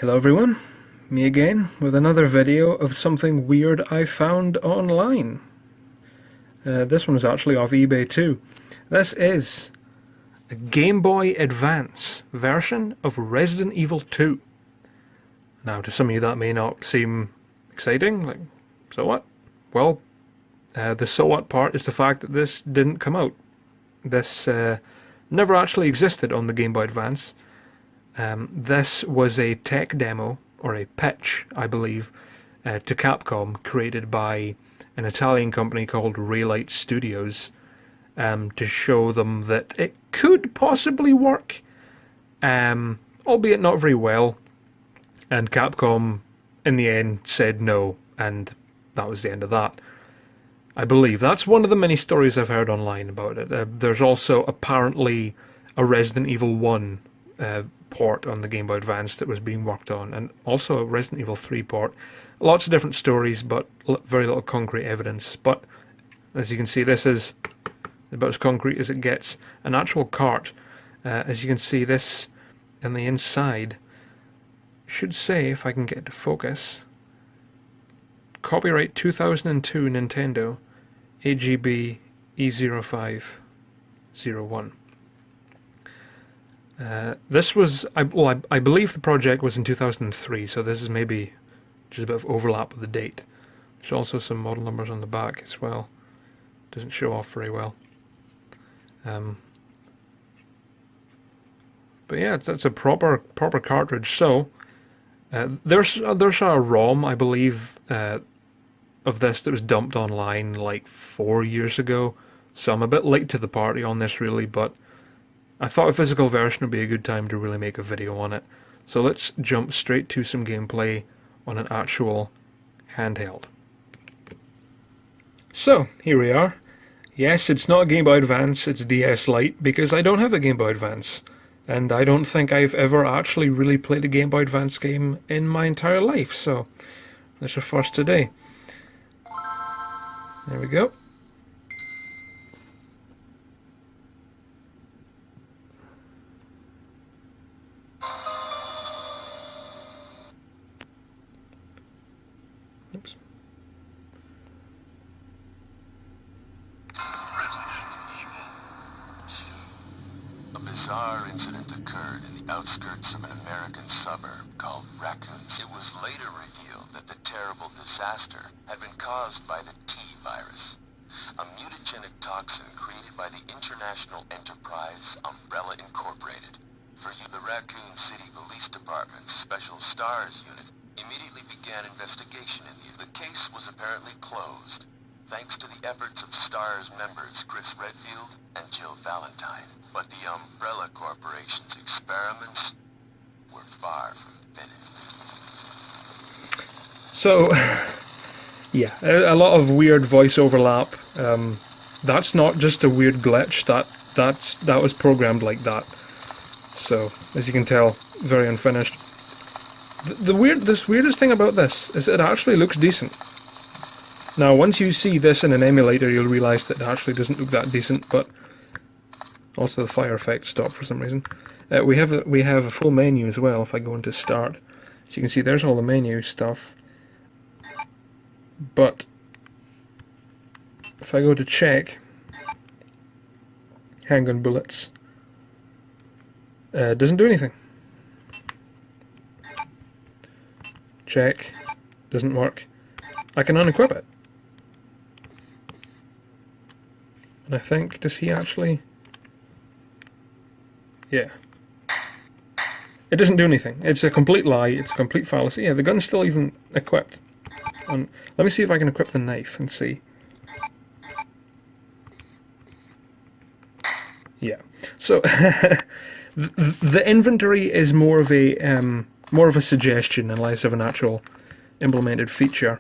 Hello everyone, me again with another video of something weird I found online. This one is actually off eBay too. This is a Game Boy Advance version of Resident Evil 2. Now to some of you that may not seem exciting, like, so what? Well, the so what part is the fact that this didn't come out. This never actually existed on the Game Boy Advance. This was a tech demo, or a pitch, I believe, to Capcom, created by an Italian company called Raylight Studios, to show them that it could possibly work, albeit not very well, and Capcom, in the end, said no, and that was the end of that. I believe. That's one of the many stories I've heard online about it. There's also apparently a Resident Evil 1 port on the Game Boy Advance that was being worked on, and also a Resident Evil 3 port. Lots of different stories, but very little concrete evidence. But as you can see, this is about as concrete as it gets. An actual cart. As you can see, this on the inside should say, if I can get it to focus, copyright 2002 Nintendo, AGB E0501. This was, I believe the project was in 2003, so this is maybe just a bit of overlap with the date. There's also some model numbers on the back as well. Doesn't show off very well. But yeah, that's a proper cartridge. So there's a ROM, I believe, of this that was dumped online like 4 years ago. So I'm a bit late to the party on this, really, but I thought a physical version would be a good time to really make a video on it. So let's jump straight to some gameplay on an actual handheld. So, here we are. Yes, it's not a Game Boy Advance, it's a DS Lite, because I don't have a Game Boy Advance. And I don't think I've ever actually really played a Game Boy Advance game in my entire life, so that's a first today. There we go. Oops. A bizarre incident occurred in the outskirts of an American suburb called Raccoon. It was later revealed that the terrible disaster had been caused by the T virus, a mutagenic toxin created by the international enterprise Umbrella Incorporated. For you, the Raccoon City Police Department's Special Stars Unit immediately began investigation in the case was apparently closed, thanks to the efforts of STARS members Chris Redfield and Jill Valentine. But the Umbrella Corporation's experiments were far from finished. So, yeah, a lot of weird voice overlap. That's not just a weird glitch, that was programmed like that. So, as you can tell, very unfinished. The weirdest thing about this is it actually looks decent. Now, once you see this in an emulator, you'll realise that it actually doesn't look that decent, but also the fire effect stopped for some reason. We have a full menu as well. If I go into Start, so you can see there's all the menu stuff. But if I go to check, handgun bullets, doesn't do anything. Check, doesn't work. I can unequip it. And I think, does he actually? Yeah. It doesn't do anything. It's a complete lie, it's a complete fallacy. Yeah, the gun's still even equipped. Let me see if I can equip the knife and see. Yeah. So the inventory is more of a suggestion and less of an actual implemented feature.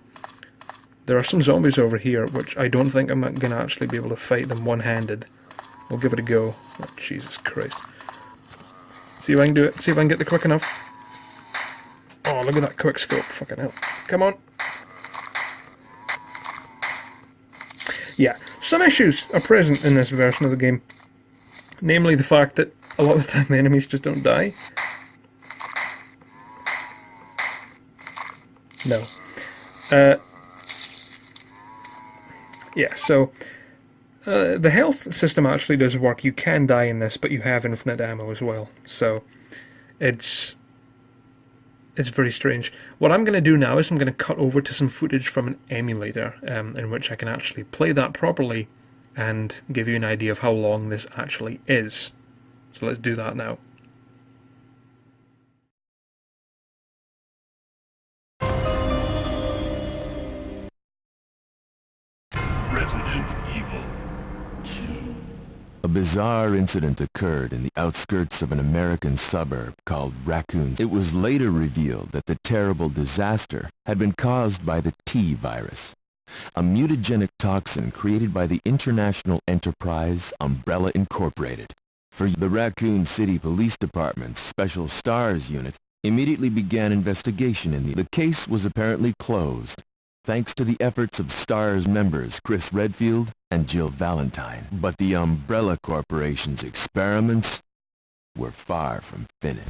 There are some zombies over here, which I don't think I'm going to actually be able to fight them one-handed. We'll give it a go. Oh, Jesus Christ. See if I can do it. See if I can get the quick enough. Oh, look at that quick scope. Fucking hell. Come on. Yeah, some issues are present in this version of the game. Namely the fact that a lot of the time the enemies just don't die. No. Yeah, so the health system actually does work. You can die in this, but you have infinite ammo as well. So it's very strange. What I'm going to do now is I'm going to cut over to some footage from an emulator in which I can actually play that properly and give you an idea of how long this actually is. So let's do that now. Resident Evil 2. A bizarre incident occurred in the outskirts of an American suburb called Raccoon. It was later revealed that the terrible disaster had been caused by the T virus, a mutagenic toxin created by the international enterprise Umbrella Incorporated. For the Raccoon City Police Department's Special STARS unit immediately began investigation in the case was apparently closed, thanks to the efforts of STARS members Chris Redfield and Jill Valentine. But the Umbrella Corporation's experiments were far from finished.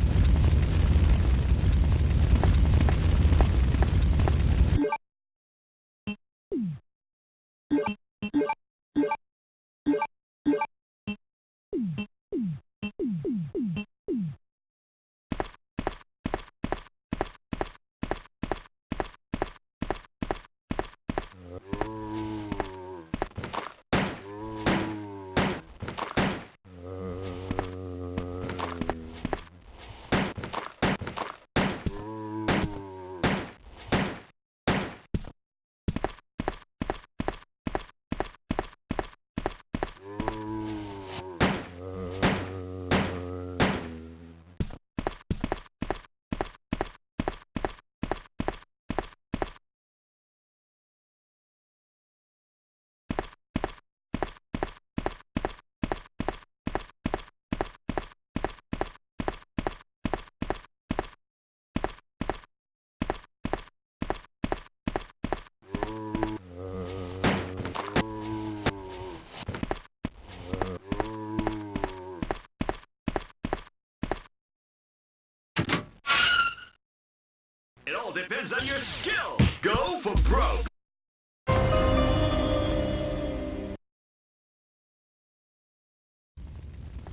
It all depends on your skill. Go for broke.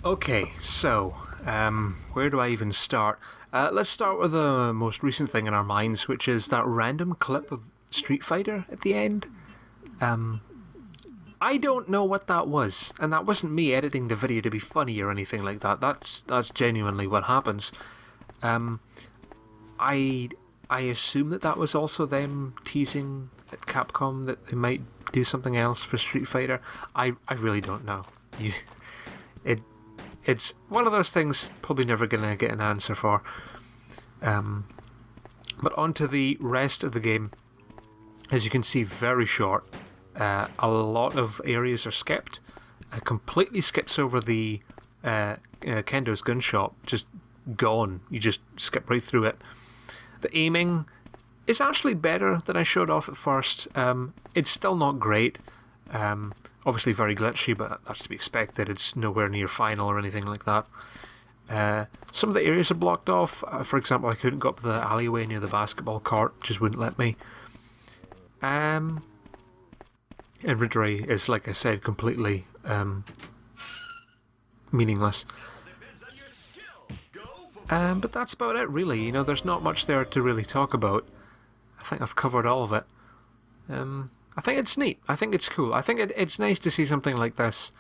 Okay, so, where do I even start? Let's start with the most recent thing in our minds, which is that random clip of Street Fighter at the end. I don't know what that was, and that wasn't me editing the video to be funny or anything like that. That's genuinely what happens. I assume that was also them teasing at Capcom that they might do something else for Street Fighter. I really don't know. It's one of those things probably never gonna get an answer for. But onto the rest of the game. As you can see, very short. A lot of areas are skipped. Completely skips over the Kendo's gun shop. Just gone. You just skip right through it. The aiming is actually better than I showed off at first. It's still not great. Obviously very glitchy, but that's to be expected. It's nowhere near final or anything like that. Some of the areas are blocked off. For example, I couldn't go up the alleyway near the basketball court, just wouldn't let me. Inventory is, like I said, completely meaningless. But that's about it, really. You know, there's not much there to really talk about. I think I've covered all of it. I think it's neat. I think it's cool. I think it's nice to see something like this.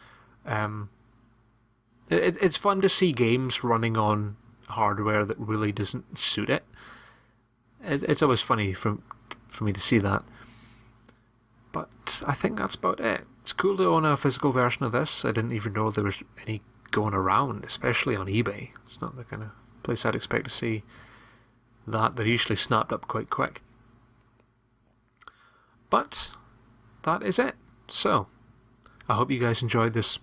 It's fun to see games running on hardware that really doesn't suit it. It's always funny for me to see that. But I think that's about it. It's cool to own a physical version of this. I didn't even know there was any going around, especially on eBay. It's not the kind of place I'd expect to see that. They're usually snapped up quite quick. But that is it. So, I hope you guys enjoyed this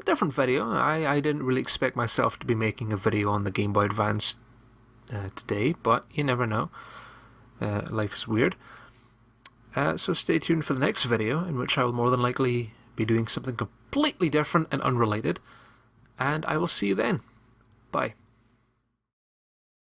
different video. I didn't really expect myself to be making a video on the Game Boy Advance today, but you never know. Life is weird. So stay tuned for the next video, in which I will more than likely be doing something completely different and unrelated. And I will see you then. Bye.